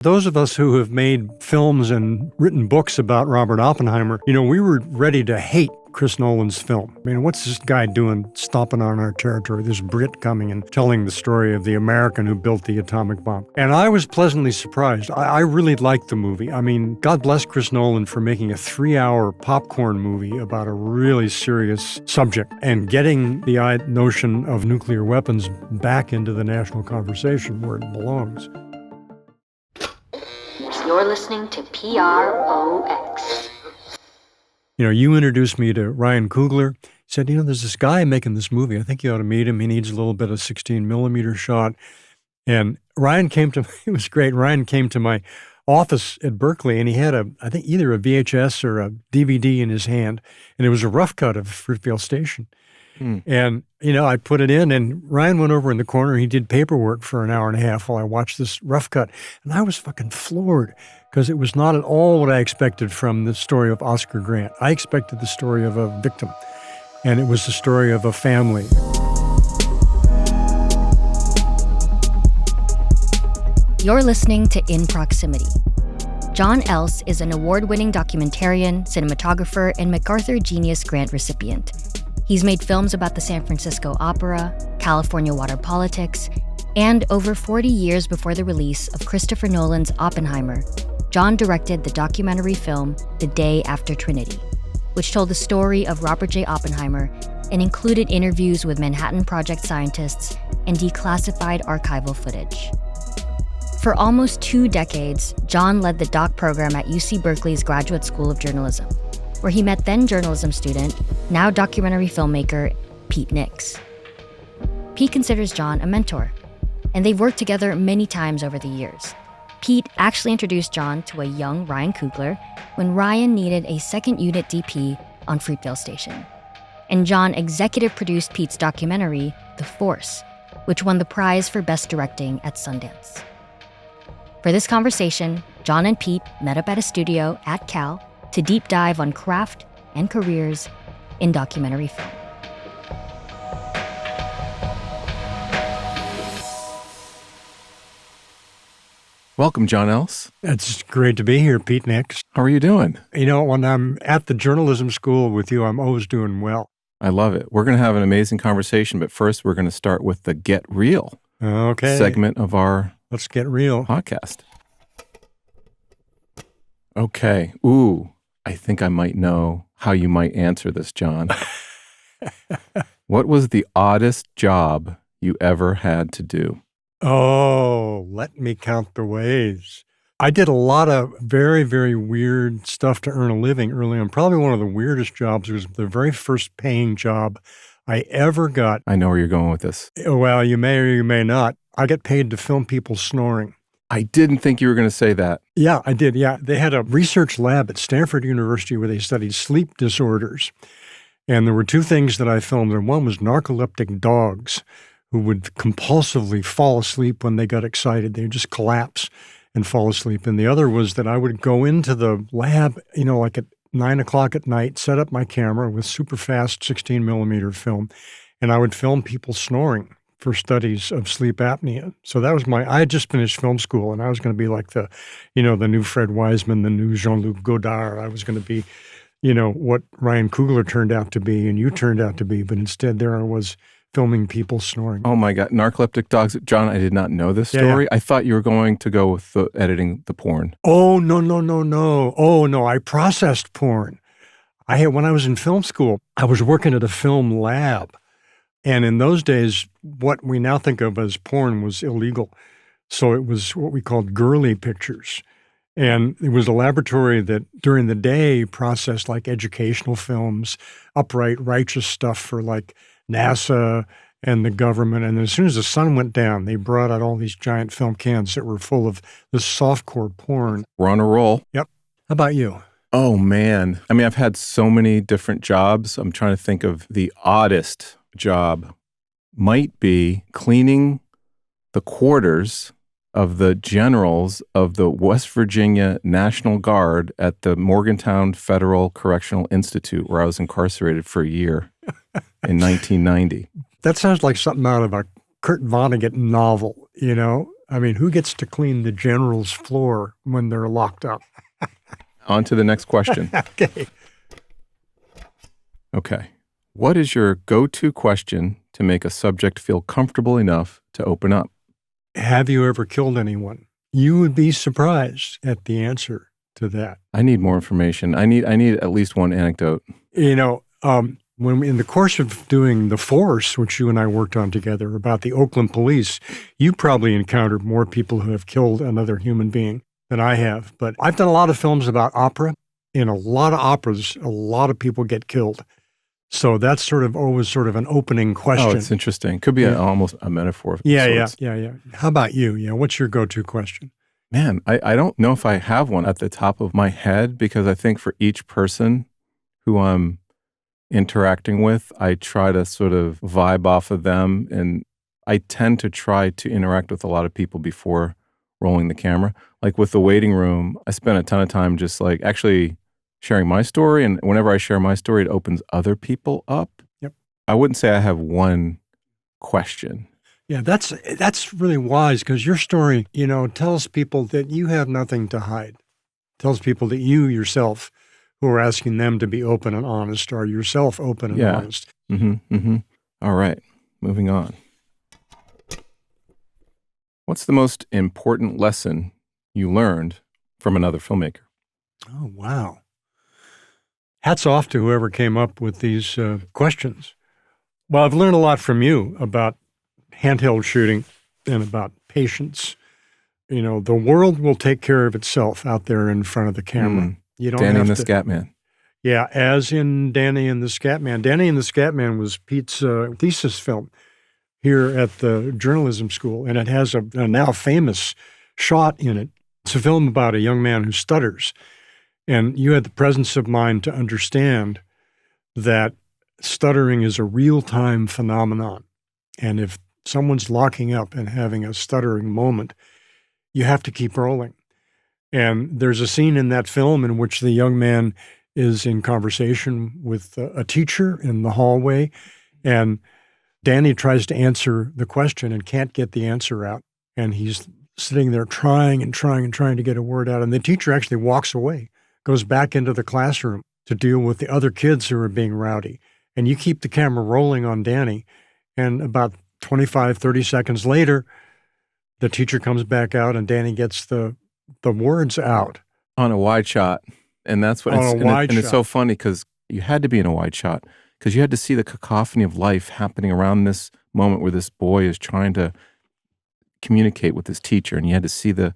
Those of us who have made films and written books about Robert Oppenheimer, we were ready to hate Chris Nolan's film. I mean, what's this guy doing stomping on our territory, this Brit coming and telling the story of the American who built the atomic bomb? And I was pleasantly surprised. I really liked the movie. I mean, God bless Chris Nolan for making a 3-hour popcorn movie about a really serious subject and getting the notion of nuclear weapons back into the national conversation where it belongs. You're listening to PROX. You introduced me to Ryan Coogler. He said, there's this guy making this movie. I think you ought to meet him. He needs a little bit of 16 millimeter shot. And Ryan came to, it was great. Ryan came to my office at Berkeley and he had I think either a VHS or a DVD in his hand. And it was a rough cut of Fruitvale Station. And, I put it in and Ryan went over in the corner. He did paperwork for an hour and a half while I watched this rough cut. And I was fucking floored because it was not at all what I expected from the story of Oscar Grant. I expected the story of a victim, and it was the story of a family. You're listening to In Proximity. Jon Else is an award-winning documentarian, cinematographer, and MacArthur Genius grant recipient. He's made films about the San Francisco Opera, California water politics, and over 40 years before the release of Christopher Nolan's Oppenheimer, Jon directed the documentary film The Day After Trinity, which told the story of Robert J. Oppenheimer and included interviews with Manhattan Project scientists and declassified archival footage. For almost 2 decades, Jon led the doc program at UC Berkeley's Graduate School of Journalism, where he met then journalism student, now documentary filmmaker, Pete Nix. Pete considers Jon a mentor, and they've worked together many times over the years. Pete actually introduced Jon to a young Ryan Coogler when Ryan needed a second unit DP on Fruitvale Station. And Jon executive produced Pete's documentary, The Force, which won the prize for Best Directing at Sundance. For this conversation, Jon and Pete met up at a studio at Cal to deep dive on craft and careers in documentary film. Welcome, Jon Else. It's great to be here, Pete Nix. How are you doing? When I'm at the journalism school with you, I'm always doing well. I love it. We're going to have an amazing conversation, but first we're going to start with the Get Real segment of our Let's Get Real podcast. Okay. Ooh, I think I might know how you might answer this, Jon. What was the oddest job you ever had to do? Oh, let me count the ways. I did a lot of very, very weird stuff to earn a living early on. Probably one of the weirdest jobs was the very first paying job I ever got. I know where you're going with this. Well, you may or you may not. I get paid to film people snoring. I didn't think you were going to say that. Yeah, I did. Yeah. They had a research lab at Stanford University where they studied sleep disorders. And there were 2 things that I filmed. And one was narcoleptic dogs who would compulsively fall asleep when they got excited. They would just collapse and fall asleep. And the other was that I would go into the lab, like at 9 o'clock at night, set up my camera with super fast 16 millimeter film, and I would film people snoring for studies of sleep apnea. So that was I had just finished film school and I was going to be like the new Fred Wiseman, the new Jean-Luc Godard. I was going to be, what Ryan Coogler turned out to be and you turned out to be, but instead there I was filming people snoring. Oh my God, narcoleptic dogs. Jon, I did not know this story. Yeah. I thought you were going to go with editing the porn. Oh, no. Oh, no, I processed porn. When I was in film school, I was working at a film lab. And in those days, what we now think of as porn was illegal. So it was what we called girly pictures. And it was a laboratory that during the day processed like educational films, upright, righteous stuff for like NASA and the government. And as soon as the sun went down, they brought out all these giant film cans that were full of this softcore porn. We're on a roll. Yep. How about you? Oh, man. I mean, I've had so many different jobs. I'm trying to think of the oddest job. Might be cleaning the quarters of the generals of the West Virginia National Guard at the Morgantown Federal Correctional Institute, where I was incarcerated for a year in 1990. That sounds like something out of a Kurt Vonnegut novel, I mean, who gets to clean the general's floor when they're locked up? On to the next question. Okay. Okay. What is your go-to question to make a subject feel comfortable enough to open up? Have you ever killed anyone? You would be surprised at the answer to that. I need more information. I need at least one anecdote. You know, when in the course of doing The Force, which you and I worked on together about the Oakland police, you probably encountered more people who have killed another human being than I have. But I've done a lot of films about opera. In a lot of operas, a lot of people get killed. So that's sort of always sort of an opening question. Oh, it's interesting. Could be almost a metaphor of sorts. Yeah. How about you? What's your go-to question? Man, I don't know if I have one at the top of my head, because I think for each person who I'm interacting with, I try to sort of vibe off of them. And I tend to try to interact with a lot of people before rolling the camera. Like with The Waiting Room, I spent a ton of time just like actually sharing my story. And whenever I share my story, it opens other people up. Yep. I wouldn't say I have one question. Yeah, that's really wise, because your story, tells people that you have nothing to hide. Tells people that you yourself, who are asking them to be open and honest, are yourself open and honest. All right, moving on. What's the most important lesson you learned from another filmmaker? Oh, wow. Hats off to whoever came up with these questions. Well, I've learned a lot from you about handheld shooting and about patience. The world will take care of itself out there in front of the camera. You don't Danny have and the to, Scat Man. Yeah, as in Danny and the Scat Man. Danny and the Scat Man was Pete's thesis film here at the journalism school, and it has a now famous shot in it. It's a film about a young man who stutters. And you had the presence of mind to understand that stuttering is a real-time phenomenon. And if someone's locking up and having a stuttering moment, you have to keep rolling. And there's a scene in that film in which the young man is in conversation with a teacher in the hallway, and Danny tries to answer the question and can't get the answer out. And he's sitting there trying to get a word out. And the teacher actually walks away, goes back into the classroom to deal with the other kids who are being rowdy. And you keep the camera rolling on Danny, and about 25, 30 seconds later, the teacher comes back out and Danny gets the words out. On a wide shot. And that's what it's so funny, because you had to be in a wide shot, because you had to see the cacophony of life happening around this moment where this boy is trying to communicate with his teacher. And you had to see the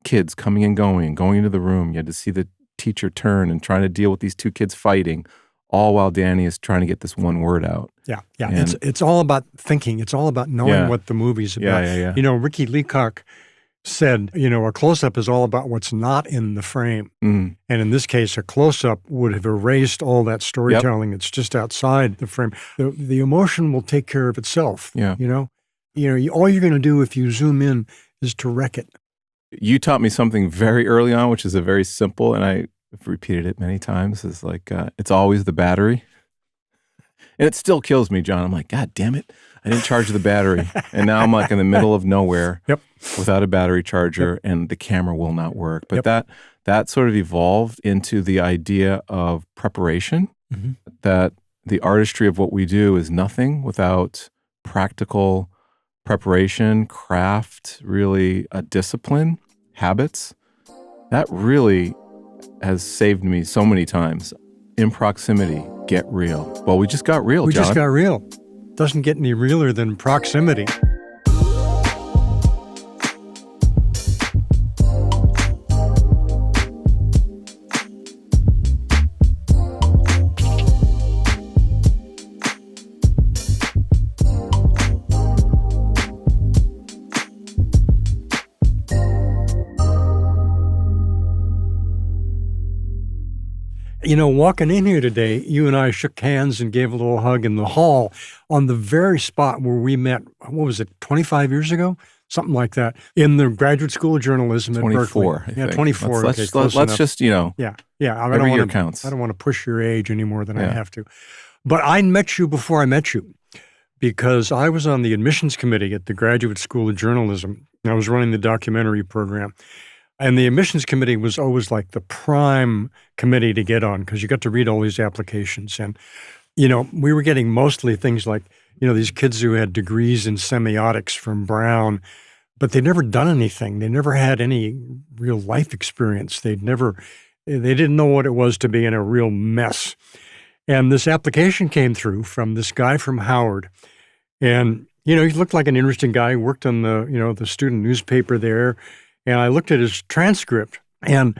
kids coming and going into the room. You had to see the teacher turn and trying to deal with these two kids fighting, all while Danny is trying to get this one word out. Yeah. And it's all about thinking. It's all about knowing what the movie's about. Yeah. Ricky Leacock said, a close-up is all about what's not in the frame. And in this case, a close-up would have erased all that storytelling that's just outside the frame. The emotion will take care of itself. Yeah. All you're going to do if you zoom in is to wreck it. You taught me something very early on, which is a very simple, and I've repeated it many times, is like, it's always the battery. And it still kills me, John. I'm like, God damn it, I didn't charge the battery. And now I'm like in the middle of nowhere without a battery charger, and the camera will not work. But that sort of evolved into the idea of preparation, that the artistry of what we do is nothing without practical preparation, craft, really a discipline, habits. That really has saved me so many times. In proximity, get real. Well, we just got real, John. We just got real. Doesn't get any realer than proximity. Walking in here today, you and I shook hands and gave a little hug in the hall on the very spot where we met, 25 years ago? Something like that, in the graduate school of journalism at 24, Berkeley. I think. 24. Let's just, Yeah. every year counts. I don't want to push your age any more than I have to. But I met you before I met you, because I was on the admissions committee at the Graduate School of Journalism. I was running the documentary program. And the admissions committee was always like the prime committee to get on because you got to read all these applications. And, we were getting mostly things like, these kids who had degrees in semiotics from Brown, but they'd never done anything. They never had any real life experience. They didn't know what it was to be in a real mess. And this application came through from this guy from Howard. And, he looked like an interesting guy. He worked on the student newspaper there. And I looked at his transcript, and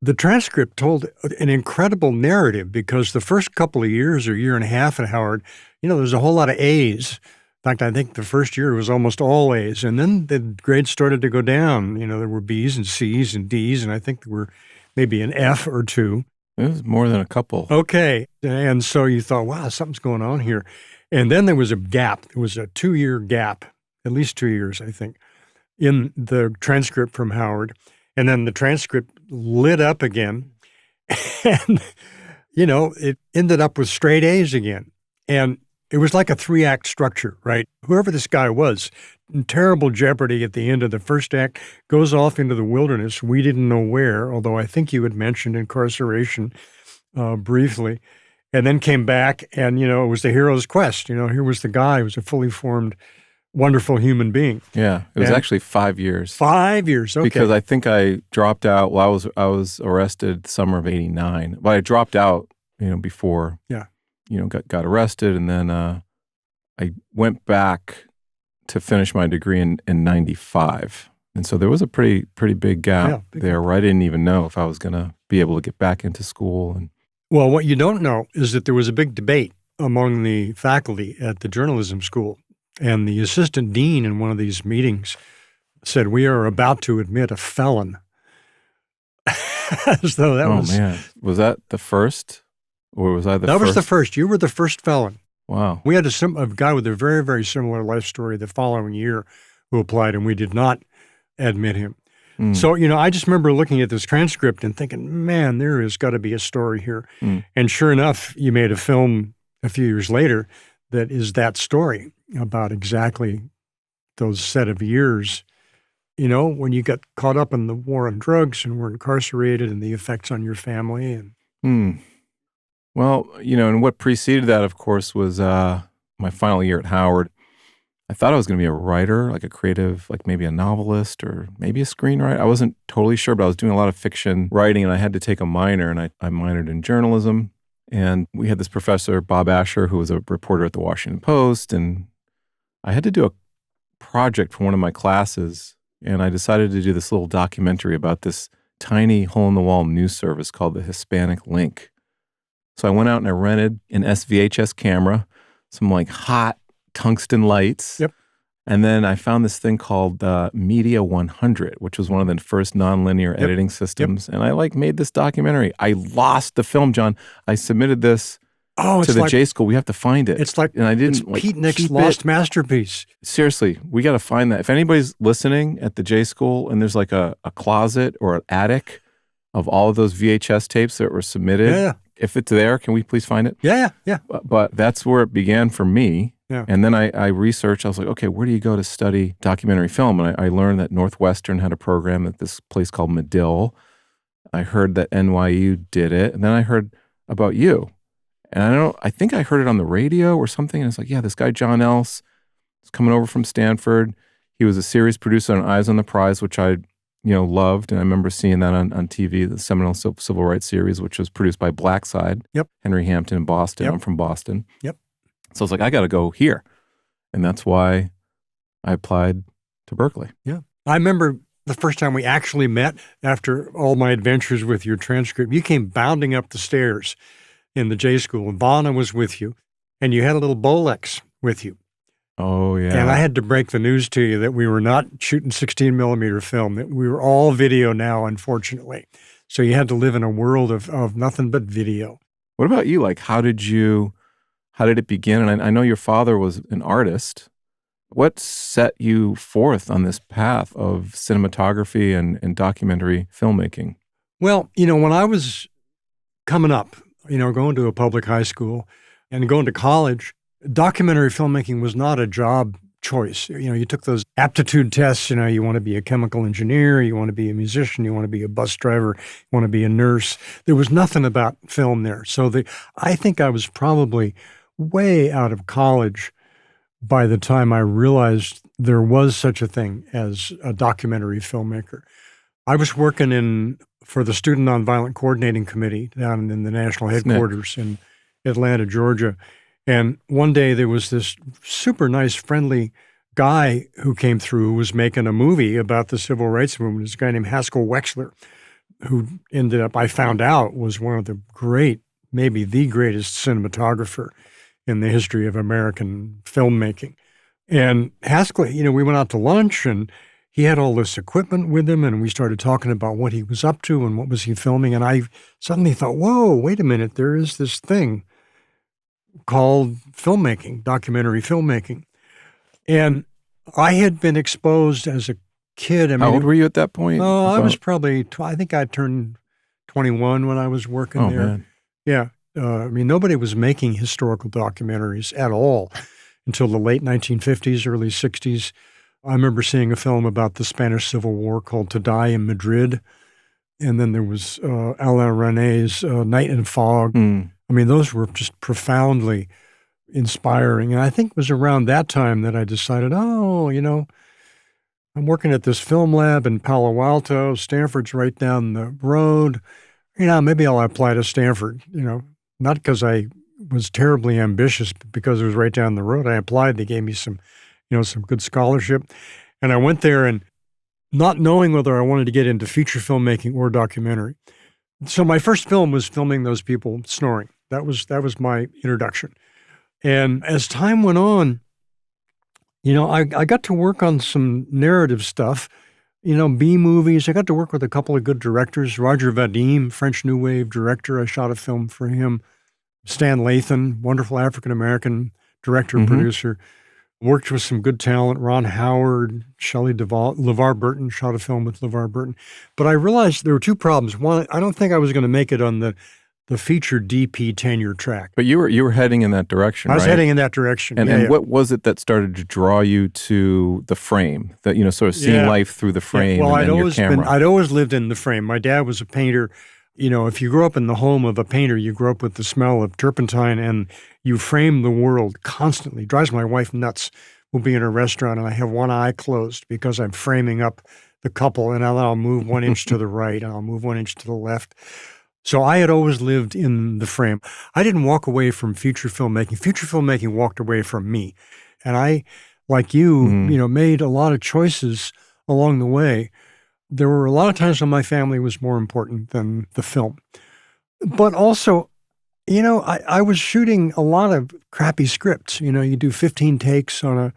the transcript told an incredible narrative because the first couple of years or year and a half at Howard, there's a whole lot of A's. In fact, I think the first year was almost all A's. And then the grades started to go down. There were B's and C's and D's, and I think there were maybe an F or two. It was more than a couple. Okay. And so you thought, wow, something's going on here. And then there was a gap. It was a 2-year gap, at least 2 years, I think, in the transcript from Howard. And then the transcript lit up again. And, it ended up with straight A's again. And it was like a 3-act structure, right? Whoever this guy was, in terrible jeopardy at the end of the first act, goes off into the wilderness. We didn't know where, although I think you had mentioned incarceration briefly. And then came back and, it was the hero's quest. Here was the guy who was a fully formed, wonderful human being. Yeah, it was actually 5 years. 5 years, okay. Because I think I dropped out. Well, I was arrested summer of '89. But I dropped out, before. Yeah. Got arrested, and then I went back to finish my degree in '95. And so there was a pretty big gap there where I didn't even know if I was going to be able to get back into school. Well, what you don't know is that there was a big debate among the faculty at the journalism school. And the assistant dean in one of these meetings said, "We are about to admit a felon." As though that was... Oh, man. Was that the first? Or was I the first? That was the first. You were the first felon. Wow. We had a guy with a very, very similar life story the following year who applied, and we did not admit him. So, I just remember looking at this transcript and thinking, man, there has got to be a story here. And sure enough, you made a film a few years later that is that story about exactly those set of years, when you got caught up in the war on drugs and were incarcerated and the effects on your family. Well, and what preceded that, of course, was my final year at Howard. I thought I was going to be a writer, like a creative, like maybe a novelist or maybe a screenwriter. I wasn't totally sure, but I was doing a lot of fiction writing, and I had to take a minor, and I minored in journalism. And we had this professor, Bob Asher, who was a reporter at the Washington Post, and I had to do a project for one of my classes, and I decided to do this little documentary about this tiny hole-in-the-wall news service called the Hispanic Link. So I went out and I rented an SVHS camera, some like hot tungsten lights. Yep. And then I found this thing called Media 100, which was one of the first nonlinear editing systems. And I made this documentary. I lost the film, John. I submitted this to the J School. We have to find it. It's like, and I didn't, it's Pete Nick's lost masterpiece. Seriously, we got to find that. If anybody's listening at the J School and there's like a closet or an attic of all of those VHS tapes that were submitted, if it's there, can we please find it? Yeah. But that's where it began for me. Yeah. And then I researched. I was like, okay, where do you go to study documentary film? And I learned that Northwestern had a program at this place called Medill. I heard that NYU did it. And then I heard about you. And I think I heard it on the radio or something. And it's like, yeah, this guy, Jon Else, is coming over from Stanford. He was a series producer on Eyes on the Prize, which I loved. And I remember seeing that on TV, the seminal civil rights series, which was produced by Blackside. Yep. Henry Hampton in Boston. Yep. I'm from Boston. Yep. So I was like, I got to go here. And that's why I applied to Berkeley. Yeah. I remember the first time we actually met after all my adventures with your transcript. You came bounding up the stairs in the J School, and Vana was with you, and you had a little Bolex with you. Oh, yeah. And I had to break the news to you that we were not shooting 16 millimeter film, that we were all video now, unfortunately. So you had to live in a world of nothing but video. What about you? Like, how did it begin? And I know your father was an artist. What set you forth on this path of cinematography and documentary filmmaking? Well, when I was coming up, going to a public high school and going to college, documentary filmmaking was not a job choice. You took those aptitude tests, you want to be a chemical engineer, you want to be a musician, you want to be a bus driver, you want to be a nurse. There was nothing about film there. So I think I was probably way out of college by the time I realized there was such a thing as a documentary filmmaker. I was working for the Student Nonviolent Coordinating Committee down in the national headquarters in Atlanta, Georgia. And one day there was this super nice, friendly guy who came through who was making a movie about the civil rights movement. This guy named Haskell Wexler, who ended up, I found out, was one of the great, maybe the greatest cinematographer in the history of American filmmaking. And Haskell, we went out to lunch and he had all this equipment with him and we started talking about what he was up to and what was he filming. And I suddenly thought, whoa, wait a minute, there is this thing called filmmaking, documentary filmmaking. And I had been exposed as a kid. How old were you at that point? Oh, I was probably, I think I turned 21 when I was working there. Man. Yeah. Nobody was making historical documentaries at all until the late 1950s, early 60s. I remember seeing a film about the Spanish Civil War called To Die in Madrid. And then there was Alain René's Night and Fog. Those were just profoundly inspiring. And I think it was around that time that I decided, I'm working at this film lab in Palo Alto. Stanford's right down the road. Maybe I'll apply to Stanford, not because I was terribly ambitious, but because it was right down the road. I applied. They gave me some good scholarship. And I went there and not knowing whether I wanted to get into feature filmmaking or documentary. So my first film was filming those people snoring. That was my introduction. And as time went on, I got to work on some narrative stuff, B movies. I got to work with a couple of good directors. Roger Vadim, French New Wave director. I shot a film for him. Stan Lathan, wonderful African-American director and producer. Worked with some good talent, Ron Howard, Shelley Duvall, LeVar Burton, shot a film with LeVar Burton. But I realized there were two problems. One, I don't think I was going to make it on the feature DP tenure track. But you were heading in that direction, I was right? heading in that direction. And what was it that started to draw you to the frame? That, sort of seeing life through the frame Well, and then your camera. I'd always lived in the frame. My dad was a painter. If you grow up in the home of a painter, you grow up with the smell of turpentine and you frame the world constantly. It drives my wife nuts. We'll be in a restaurant and I have one eye closed because I'm framing up the couple and I'll move 1 inch to the right and I'll move 1 inch to the left. So I had always lived in the frame. I didn't walk away from feature filmmaking. Feature filmmaking walked away from me. And I, like you, made a lot of choices along the way. There were a lot of times when my family was more important than the film. But also, I was shooting a lot of crappy scripts. You do 15 takes on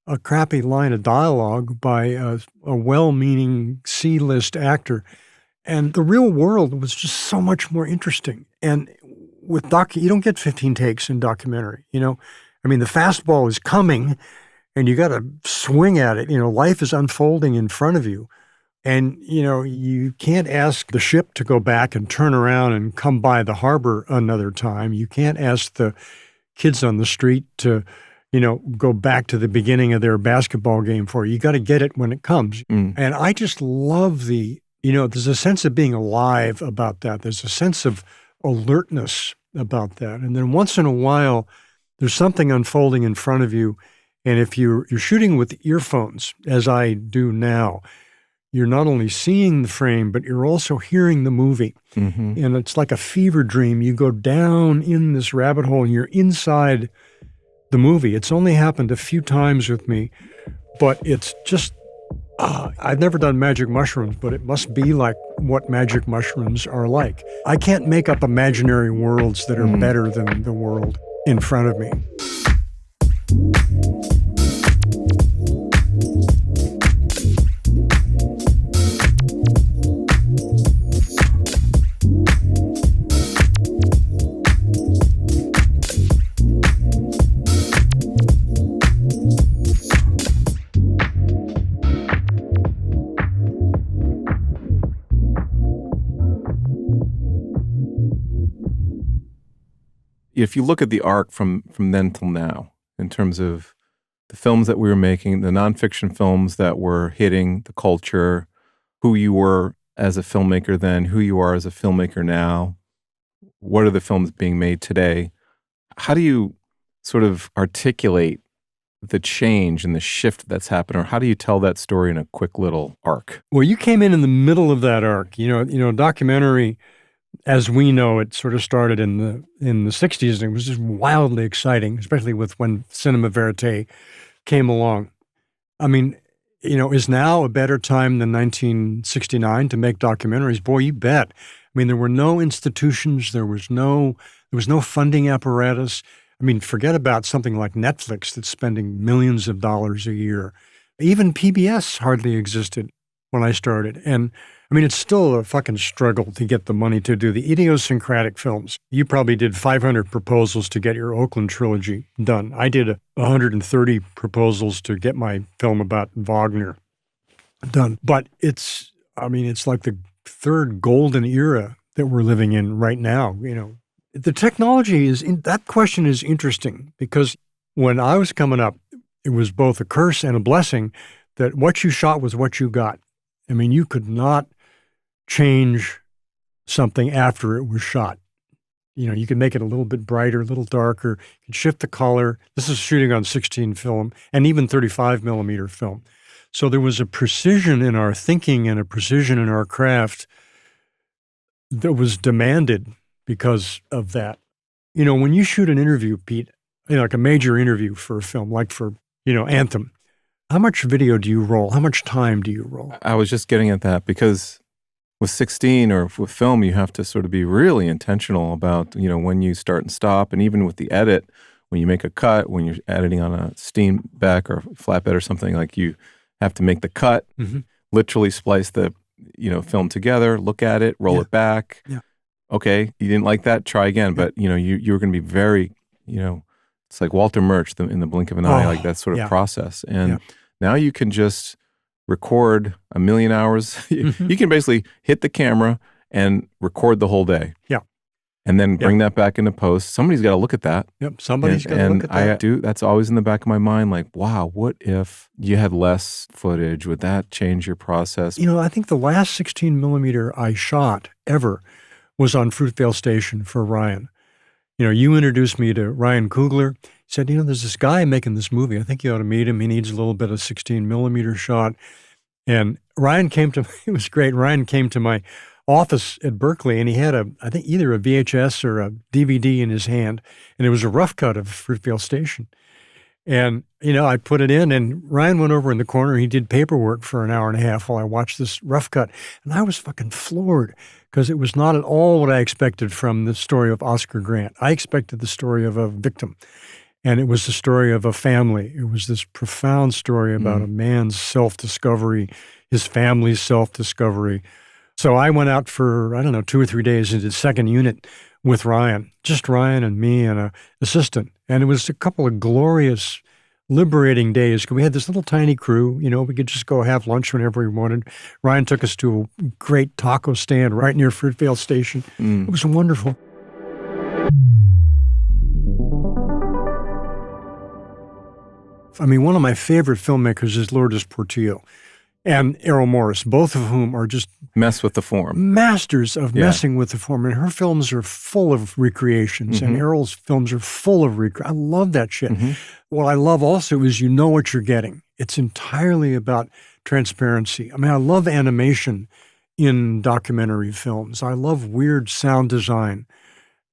a crappy line of dialogue by a well-meaning C-list actor. And the real world was just so much more interesting. And with you don't get 15 takes in documentary, the fastball is coming and you got to swing at it. Life is unfolding in front of you. And, you can't ask the ship to go back and turn around and come by the harbor another time. You can't ask the kids on the street to, go back to the beginning of their basketball game for you. You got to get it when it comes. And I just love there's a sense of being alive about that. There's a sense of alertness about that. And then once in a while, there's something unfolding in front of you. And if you're shooting with earphones, as I do now, you're not only seeing the frame, but you're also hearing the movie. And it's like a fever dream. You go down in this rabbit hole and you're inside the movie. It's only happened a few times with me, but it's just, I've never done magic mushrooms, but it must be like what magic mushrooms are like. I can't make up imaginary worlds that are better than the world in front of me. if you look at the arc from then till now, in terms of the films that we were making, the nonfiction films that were hitting the culture, who you were as a filmmaker then, who you are as a filmmaker now, what are the films being made today? How do you sort of articulate the change and the shift that's happened, or how do you tell that story in a quick little arc? Well, you came in the middle of that arc. Documentary, as we know it, sort of started in the 60s, and it was just wildly exciting, especially with when cinema verite came along. I mean, is now a better time than 1969 to make documentaries? Boy, you bet. I mean, there were no institutions, there was no funding apparatus. I mean, forget about something like Netflix that's spending millions of dollars a year. Even PBS hardly existed when I started. And I mean, it's still a fucking struggle to get the money to do the idiosyncratic films. You probably did 500 proposals to get your Oakland trilogy done. I did 130 proposals to get my film about Wagner done. But it's like the third golden era that we're living in right now. The technology that question is interesting, because when I was coming up, it was both a curse and a blessing that what you shot was what you got. I mean, you could not change something after it was shot. You could make it a little bit brighter, a little darker, you could shift the color. This is shooting on 16 film and even 35 millimeter film. So there was a precision in our thinking and a precision in our craft that was demanded because of that. When you shoot an interview, Pete, like a major interview for a film, like for, Anthem, how much video do you roll? How much time do you roll? I was just getting at that, because with 16 or with film, you have to sort of be really intentional about, when you start and stop. And even with the edit, when you make a cut, when you're editing on a steam back or flatbed or something, like you have to make the cut, literally splice the, film together, look at it, roll it back. Yeah. Okay, you didn't like that, try again. But, you were going to be very, it's like Walter Murch in the blink of an eye, like that sort of process. And now you can just record 1 million hours. You can basically hit the camera and record the whole day. Yeah. And then bring that back into post. Somebody's got to look at that. Yep, somebody's got to look at that. And I do. That's always in the back of my mind, like, wow, what if you had less footage? Would that change your process? I think the last 16 millimeter I shot ever was on Fruitvale Station for Ryan. You introduced me to Ryan Coogler. He said, there's this guy making this movie. I think you ought to meet him. He needs a little bit of 16 millimeter shot. And Ryan came to, it was great. Ryan came to my office at Berkeley, and he had I think either a VHS or a DVD in his hand. And it was a rough cut of Fruitvale Station. And, I put it in, and Ryan went over in the corner. He did paperwork for an hour and a half while I watched this rough cut. And I was fucking floored, because it was not at all what I expected from the story of Oscar Grant. I expected the story of a victim, and it was the story of a family. It was this profound story about a man's self-discovery, his family's self-discovery. So I went out for, 2 or 3 days into the second unit with Ryan, just Ryan and me and an assistant. And it was a couple of glorious, liberating days. We had this little tiny crew, we could just go have lunch whenever we wanted. Ryan took us to a great taco stand right near Fruitvale Station. It was wonderful. I mean, one of my favorite filmmakers is Lourdes Portillo and Errol Morris, both of whom are just mess with the form. Masters of messing with the form. And her films are full of recreations, and Errol's films are full of I love that shit. What I love also is you know what you're getting. It's entirely about transparency. I mean, I love animation in documentary films. I love weird sound design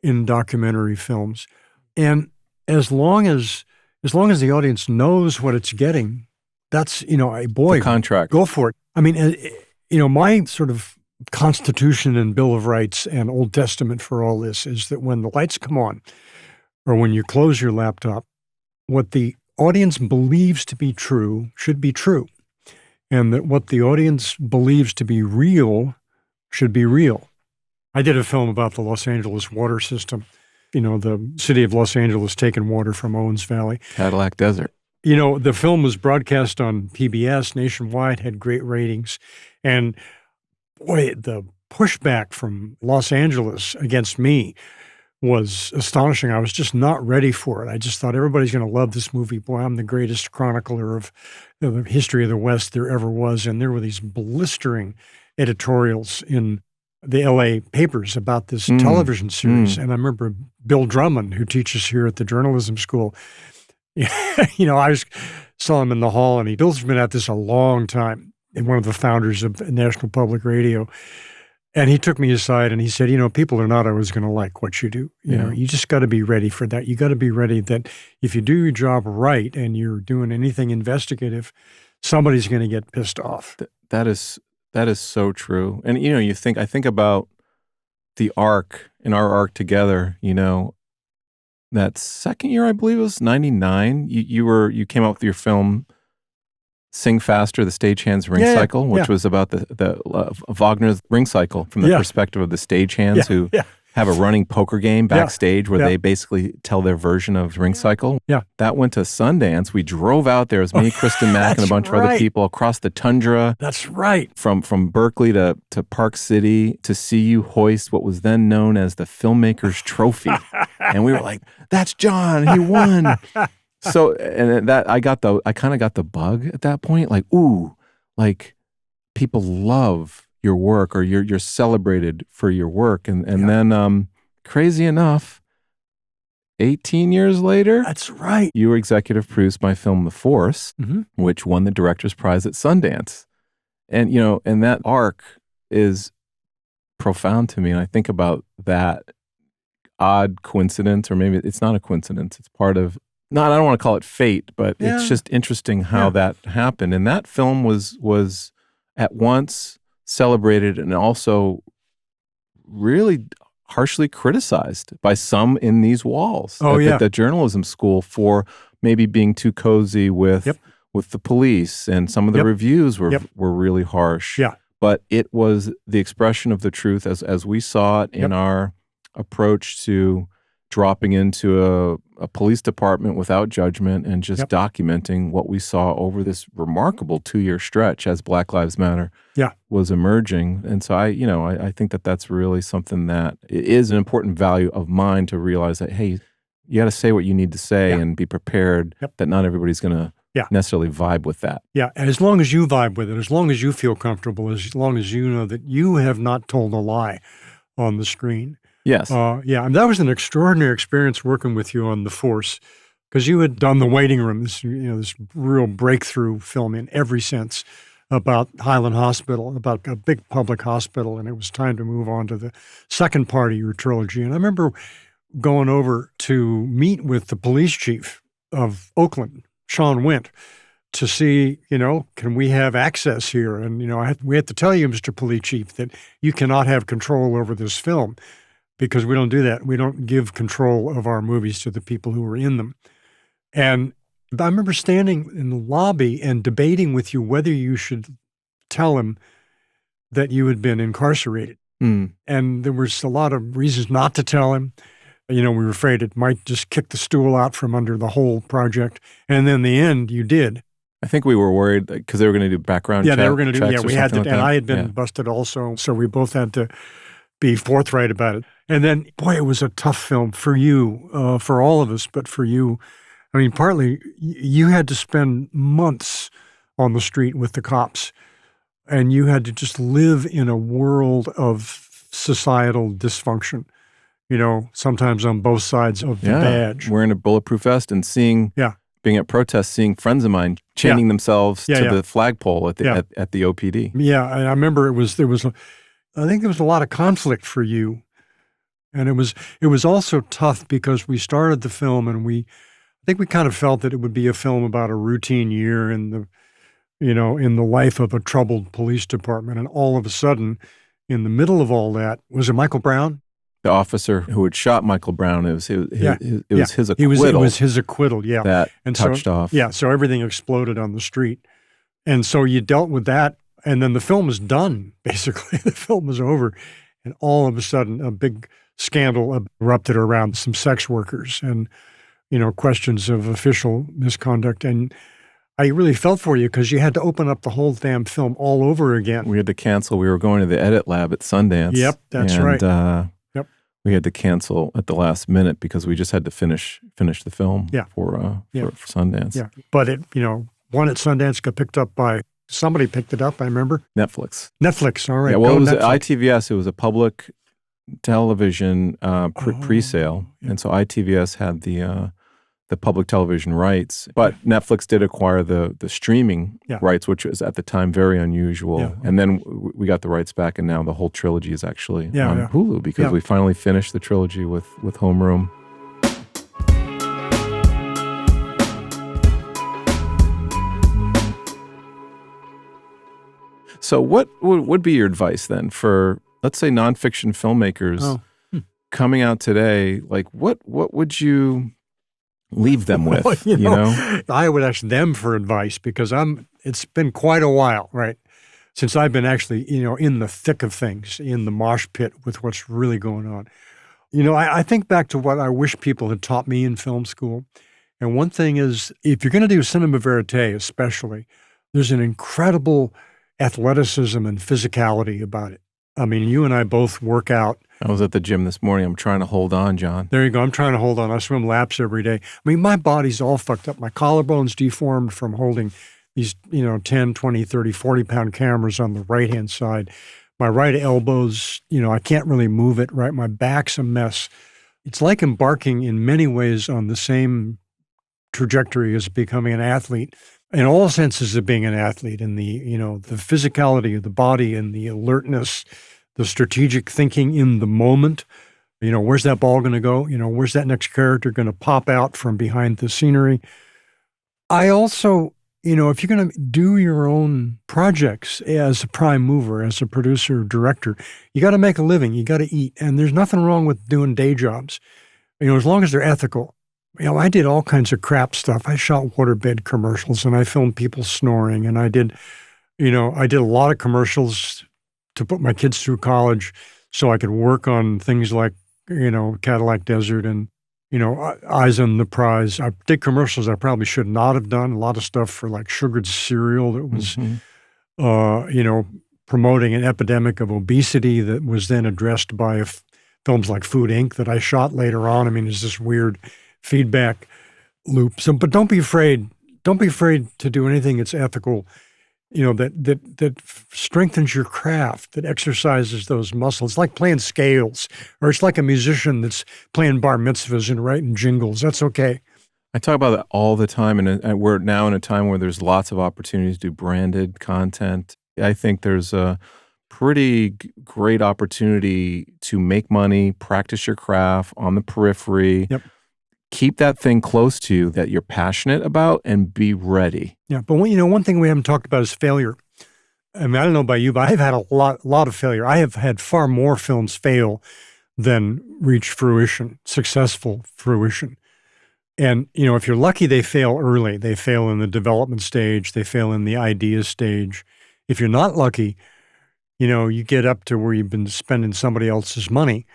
in documentary films. And as long as the audience knows what it's getting, that's, boy, the contract. Go for it. I mean, my sort of Constitution and Bill of Rights and Old Testament for all this is that when the lights come on, or when you close your laptop, what the audience believes to be true should be true. And that what the audience believes to be real should be real. I did a film about the Los Angeles water system. The city of Los Angeles taking water from Owens Valley. Cadillac Desert. The film was broadcast on PBS nationwide, had great ratings. And boy, the pushback from Los Angeles against me was astonishing. I was just not ready for it. I just thought everybody's going to love this movie. Boy, I'm the greatest chronicler of the history of the West there ever was. And there were these blistering editorials in the LA papers about this television series. And I remember Bill Drummond, who teaches here at the journalism school, I saw him in the hall, and Bill's been at this a long time, and one of the founders of National Public Radio. And he took me aside and he said, people are not always going to like what you do. You just got to be ready for that. You got to be ready that if you do your job right and you're doing anything investigative, somebody's going to get pissed off. That is so true. And, I think about the arc, in our arc together, that second year, I believe it was 99, you came out with your film, Sing Faster, the Stagehands Ring Cycle, which was about the Wagner's Ring Cycle from the perspective of the stagehands who have a running poker game backstage where they basically tell their version of Ring Cycle. Yeah. That went to Sundance. We drove out there. It was me, Kristen Mack, and a bunch of other people across the tundra. That's right. From Berkeley to Park City to see you hoist what was then known as the Filmmakers Trophy. And we were like, that's Jon. He won. So, and I kind of got the bug at that point. Like, ooh, like people love your work, or you're celebrated for your work. And then, crazy enough, 18 years later, that's right, you executive produced my film, The Force, which won the Director's Prize at Sundance. And, and that arc is profound to me. And I think about that odd coincidence, or maybe it's not a coincidence. It's part of, I don't want to call it fate, but it's just interesting how that happened. And that film was at once celebrated and also really harshly criticized by some in these walls at the journalism school for maybe being too cozy with the police. And some of the reviews were really harsh. Yeah. But it was the expression of the truth as we saw it in our approach to dropping into a police department without judgment and just documenting what we saw over this remarkable 2-year stretch as Black Lives Matter was emerging. And so I think that that's really something that is an important value of mine, to realize that, hey, you got to say what you need to say and be prepared that not everybody's going to necessarily vibe with that. Yeah, and as long as you vibe with it, as long as you feel comfortable, as long as you know that you have not told a lie on the screen. Yes. And that was an extraordinary experience working with you on The Force, because you had done The Waiting Room, this real breakthrough film in every sense about Highland Hospital, about a big public hospital, and it was time to move on to the second part of your trilogy. And I remember going over to meet with the police chief of Oakland, Sean Wint, to see, can we have access here? And, we have to tell you, Mr. Police Chief, that you cannot have control over this film, because we don't do that. We don't give control of our movies to the people who are in them. And I remember standing in the lobby and debating with you whether you should tell him that you had been incarcerated. And there was a lot of reasons not to tell him. We were afraid it might just kick the stool out from under the whole project. And then in the end, you did. I think we were worried because they were going to do background checks. Yeah, they were going to do, we had to, like and I had been busted also. So we both had to be forthright about it. And then, boy, it was a tough film for you, for all of us, but for you. I mean, partly you had to spend months on the street with the cops, and you had to just live in a world of societal dysfunction, sometimes on both sides of the badge. Wearing a bulletproof vest and being at protests, seeing friends of mine chaining themselves to the flagpole at the at the OPD. Yeah, and I remember I think there was a lot of conflict for you. And it was also tough because we started the film and I think we kind of felt that it would be a film about a routine year in the life of a troubled police department. And all of a sudden, in the middle of all that, was it Michael Brown? The officer who had shot Michael Brown, it was his acquittal. It was his acquittal, that touched off. Yeah, so everything exploded on the street. And so you dealt with that, and then the film was done, basically. The film was over. And all of a sudden, a big scandal erupted around some sex workers and, questions of official misconduct. And I really felt for you because you had to open up the whole damn film all over again. We had to cancel. We were going to the edit lab at Sundance. Yep, that's right. we had to cancel at the last minute because we just had to finish the film for Sundance. Yeah, but it won at Sundance, got picked up by somebody. Picked it up, I remember. Netflix. All right. Yeah, well, it was Netflix. ITVS. It was a public television pre-sale, and so ITVS had the public television rights, but Netflix did acquire the streaming rights, which was at the time very unusual. Yeah. And then we got the rights back, and now the whole trilogy is actually on Hulu because we finally finished the trilogy with Homeroom. So what would be your advice then for, let's say, nonfiction filmmakers coming out today? Like, what would you leave them with? I would ask them for advice because it's been quite a while, right, since I've been actually, in the thick of things, in the mosh pit with what's really going on. I think back to what I wish people had taught me in film school. And one thing is, if you're going to do cinema verite especially, there's an incredible athleticism and physicality about it. I mean, you and I both work out. I was at the gym this morning. I'm trying to hold on, John. There you go. I'm trying to hold on. I swim laps every day. I mean, my body's all fucked up. My collarbone's deformed from holding these, 10, 20, 30, 40-pound cameras on the right-hand side. My right elbow's, I can't really move it, right? My back's a mess. It's like embarking in many ways on the same trajectory as becoming an athlete, in all senses of being an athlete, and the physicality of the body and the alertness, the strategic thinking in the moment. Where's that ball going to go? Where's that next character going to pop out from behind the scenery? I also, if you're going to do your own projects as a prime mover, as a producer, director, you got to make a living. You got to eat. And there's nothing wrong with doing day jobs, as long as they're ethical. I did all kinds of crap stuff. I shot waterbed commercials and I filmed people snoring. And I did a lot of commercials to put my kids through college so I could work on things like, Cadillac Desert and, Eyes on the Prize. I did commercials I probably should not have done. A lot of stuff for like sugared cereal that was, promoting an epidemic of obesity that was then addressed by films like Food Inc. that I shot later on. I mean, there's this weird feedback loop. So, but don't be afraid. Don't be afraid to do anything that's ethical, that strengthens your craft, that exercises those muscles. It's like playing scales, or it's like a musician that's playing bar mitzvahs and writing jingles. That's okay. I talk about that all the time, and we're now in a time where there's lots of opportunities to do branded content. I think there's a pretty great opportunity to make money, practice your craft on the periphery. Yep. Keep that thing close to you that you're passionate about and be ready. Yeah, but one thing we haven't talked about is failure. I mean, I don't know about you, but I've had a lot of failure. I have had far more films fail than reach fruition, successful fruition. And, if you're lucky, they fail early. They fail in the development stage. They fail in the idea stage. If you're not lucky, you get up to where you've been spending somebody else's money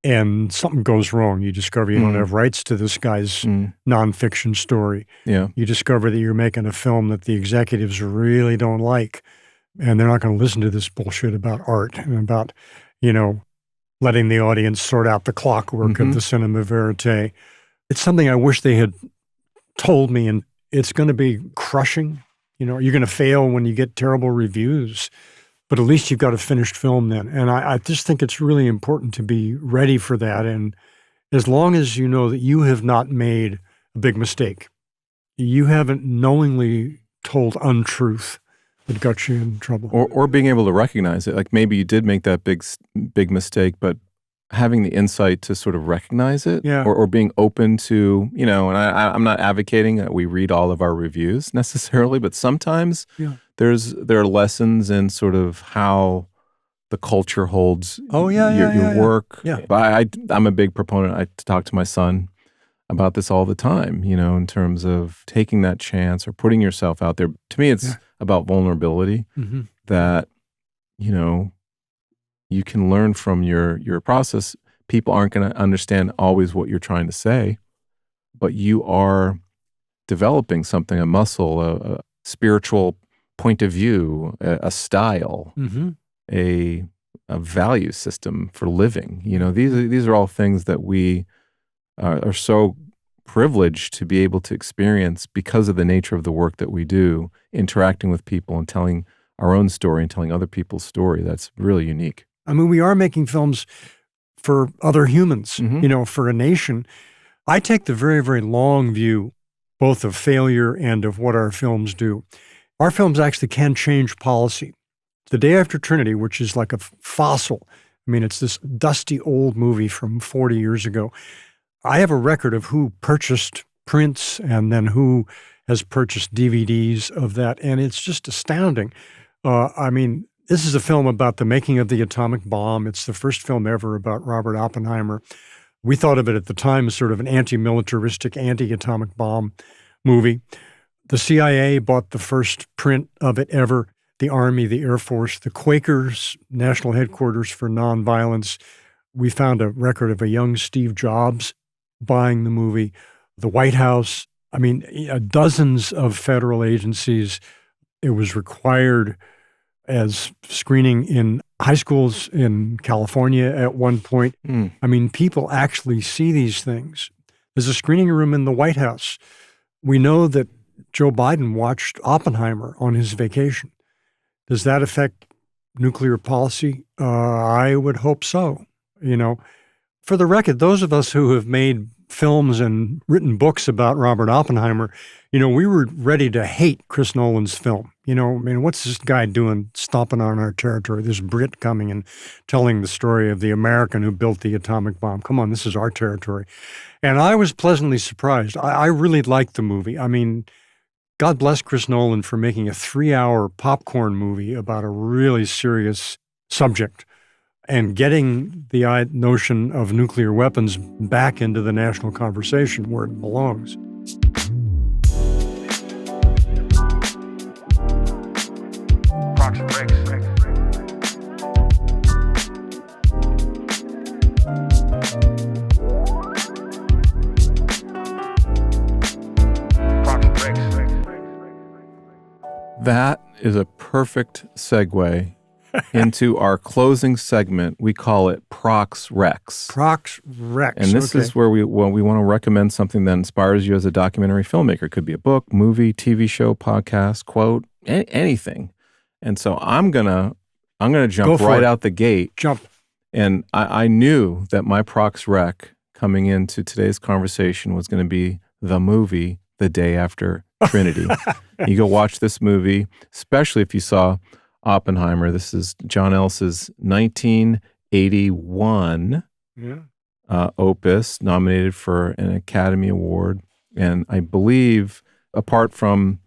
and something goes wrong. You discover you don't have rights to this guy's nonfiction story. Yeah. You discover that you're making a film that the executives really don't like, and they're not going to listen to this bullshit about art and about, letting the audience sort out the clockwork of the cinema verite. It's something I wish they had told me, and it's going to be crushing. You're going to fail when you get terrible reviews, but at least you've got a finished film then. And I just think it's really important to be ready for that. And as long as you know that you have not made a big mistake, you haven't knowingly told untruth that got you in trouble. Or being able to recognize it. Like maybe you did make that big mistake, but having the insight to sort of recognize it, or being open to, and I'm not advocating that we read all of our reviews necessarily, but sometimes there are lessons in sort of how the culture holds your work. Yeah. But I'm a big proponent. I talk to my son about this all the time, in terms of taking that chance or putting yourself out there. To me, it's about vulnerability that, you can learn from your process. People aren't going to understand always what you're trying to say, but you are developing something, a muscle, a spiritual point of view, a style, a value system for living. These are all things that we are so privileged to be able to experience because of the nature of the work that we do, interacting with people and telling our own story and telling other people's story. That's really unique. I mean, we are making films for other humans, for a nation. I take the very, very long view, both of failure and of what our films do. Our films actually can change policy. The Day After Trinity, which is like a fossil, I mean, it's this dusty old movie from 40 years ago. I have a record of who purchased prints and then who has purchased DVDs of that, and it's just astounding. I mean, this is a film about the making of the atomic bomb. It's the first film ever about Robert Oppenheimer. We thought of it at the time as sort of an anti-militaristic, anti-atomic bomb movie. The CIA bought the first print of it ever. The Army, the Air Force, the Quakers, National Headquarters for Nonviolence. We found a record of a young Steve Jobs buying the movie. The White House, I mean, dozens of federal agencies. It was required as screening in high schools in California at one point. I mean, people actually see these things. There's a screening room in the White House. We know that Joe Biden watched Oppenheimer on his vacation. Does that affect nuclear policy? I would hope so. For the record, those of us who have made films and written books about Robert Oppenheimer, we were ready to hate Chris Nolan's film. I mean, what's this guy doing stomping on our territory? This Brit coming and telling the story of the American who built the atomic bomb. Come on, this is our territory. And I was pleasantly surprised. I really liked the movie. I mean, God bless Chris Nolan for making a 3-hour popcorn movie about a really serious subject and getting the notion of nuclear weapons back into the national conversation where it belongs. Prox Recs. That is a perfect segue into our closing segment. We call it Prox Recs. Prox Recs. And this is where we want to recommend something that inspires you as a documentary filmmaker. It could be a book, movie, TV show, podcast, quote, anything. And so I'm gonna jump right out the gate. Jump. And I knew that my Prox Rec coming into today's conversation was going to be the movie The Day After Trinity. You go watch this movie, especially if you saw Oppenheimer. This is Jon Else's 1981 opus, nominated for an Academy Award. And I believe, apart from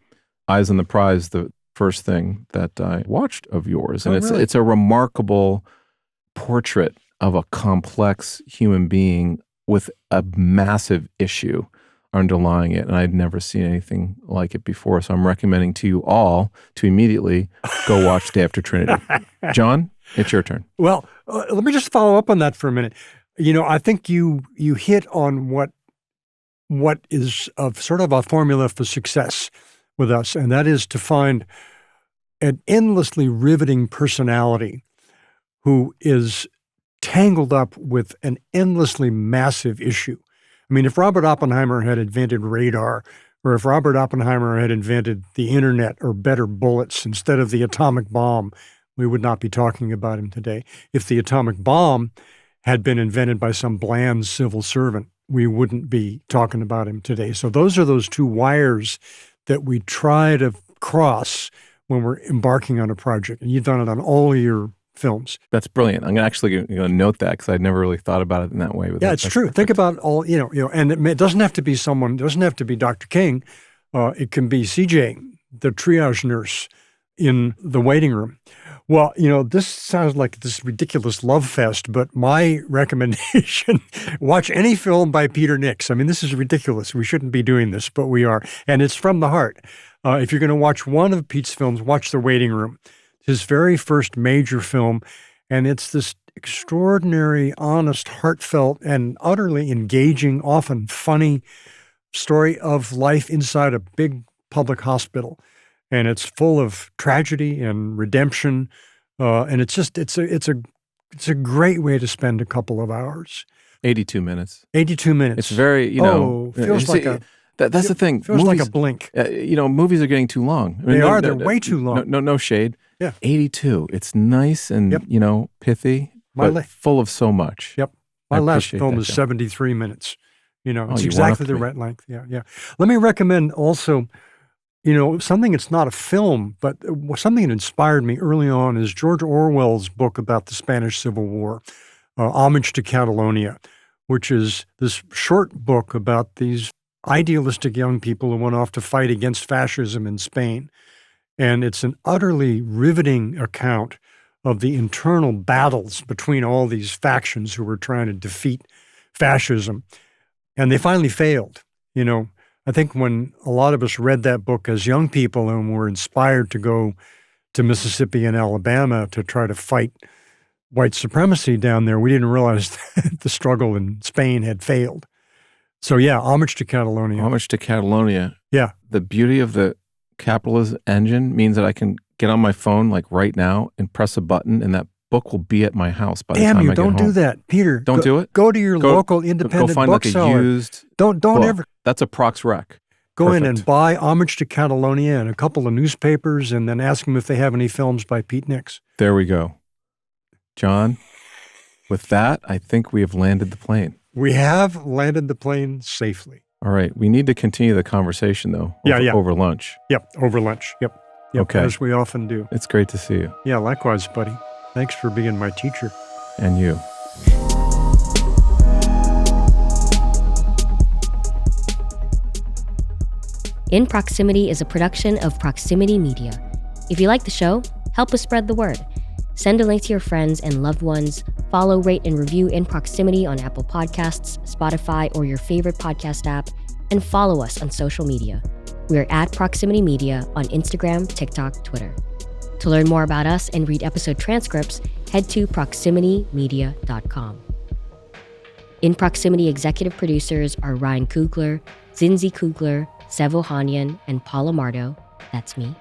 Eyes on the Prize, the first thing that I watched of yours. And it's a remarkable portrait of a complex human being with a massive issue underlying it, and I'd never seen anything like it before. So I'm recommending to you all to immediately go watch Day After Trinity. Jon, it's your turn. Well, let me just follow up on that for a minute. I think you hit on what is sort of a formula for success with us, and that is to find an endlessly riveting personality who is tangled up with an endlessly massive issue. I mean, if Robert Oppenheimer had invented radar, or if Robert Oppenheimer had invented the internet or better bullets instead of the atomic bomb, we would not be talking about him today. If the atomic bomb had been invented by some bland civil servant, we wouldn't be talking about him today. So those are those two wires that we try to cross when we're embarking on a project. And you've done it on all your films. That's brilliant. I'm actually going to note that because I'd never really thought about it in that way. Yeah, it's true. Perfect. Think about all, and it doesn't have to be someone, it doesn't have to be Dr. King. It can be CJ, the triage nurse in the waiting room. Well, this sounds like this ridiculous love fest, but my recommendation, watch any film by Peter Nix. I mean, this is ridiculous. We shouldn't be doing this, but we are. And it's from the heart. If you're going to watch one of Pete's films, watch The Waiting Room. His very first major film, and it's this extraordinary, honest, heartfelt, and utterly engaging, often funny story of life inside a big public hospital. And it's full of tragedy and redemption, and it's a It's a great way to spend a couple of hours. 82 minutes. 82 minutes. It's very, feels like that's the thing. Feels Movies, like a blink. Movies are getting too long. I mean, They are. They're way too long. No shade. Yeah. 82. It's nice and, pithy, but full of so much. Yep. My last film is 73 minutes. It's exactly the right length. Yeah. Let me recommend also, something that's not a film, but something that inspired me early on is George Orwell's book about the Spanish Civil War, Homage to Catalonia, which is this short book about these idealistic young people who went off to fight against fascism in Spain. And it's an utterly riveting account of the internal battles between all these factions who were trying to defeat fascism. And they finally failed. I think when a lot of us read that book as young people and were inspired to go to Mississippi and Alabama to try to fight white supremacy down there, we didn't realize that the struggle in Spain had failed. So yeah, Homage to Catalonia. Homage to Catalonia. Yeah. The beauty of the capitalist engine means that I can get on my phone like right now and press a button and that book will be at my house by the time I get home. Don't do that, Peter. Don't do it? Go to your local independent go find bookseller. like a used Don't book. ever. That's a Prox Rec. Go in and buy Homage to Catalonia and a couple of newspapers and then ask them if they have any films by Pete Nix. There we go. Jon, with that, I think we have landed the plane. We have landed the plane safely. All right. We need to continue the conversation, though, over lunch. Yep, over lunch. Yep, okay. As we often do. It's great to see you. Yeah, likewise, buddy. Thanks for being my teacher. And you. In Proximity is a production of Proximity Media. If you like the show, help us spread the word. Send a link to your friends and loved ones. Follow, rate, and review In Proximity on Apple Podcasts, Spotify, or your favorite podcast app. And follow us on social media. We're at Proximity Media on Instagram, TikTok, Twitter. To learn more about us and read episode transcripts, head to proximitymedia.com. In Proximity executive producers are Ryan Kugler, Zinzi Kugler, Sevo Hanyan, and Paula Mardo. That's me.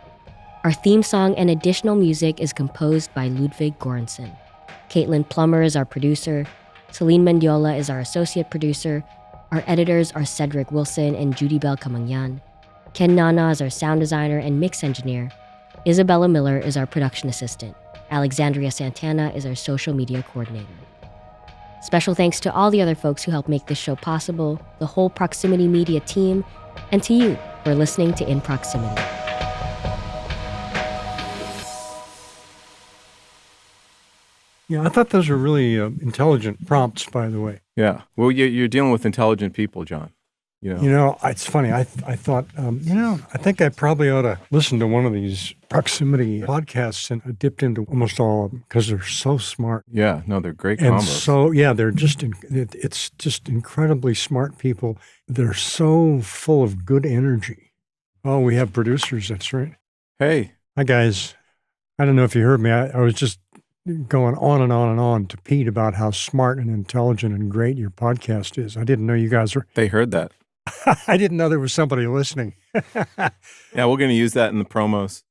Our theme song and additional music is composed by Ludwig Göransson. Caitlin Plummer is our producer. Celine Mendiola is our associate producer. Our editors are Cedric Wilson and Judy Bell Kamangyan. Ken Nana is our sound designer and mix engineer. Isabella Miller is our production assistant. Alexandria Santana is our social media coordinator. Special thanks to all the other folks who helped make this show possible, the whole Proximity Media team, and to you for listening to In Proximity. Yeah, I thought those were really intelligent prompts, by the way. Yeah. Well, you're dealing with intelligent people, Jon. It's funny. I thought, I think I probably ought to listen to one of these proximity podcasts, and I dipped into almost all of them because they're so smart. Yeah, no, they're great and combos. So, yeah, they're just, it's just incredibly smart people. They're so full of good energy. Oh, we have producers. That's right. Hey. Hi, guys. I don't know if you heard me. I was just going on and on and on to Pete about how smart and intelligent and great your podcast is. I didn't know you guys were. They heard that. I didn't know there was somebody listening. Yeah, we're going to use that in the promos.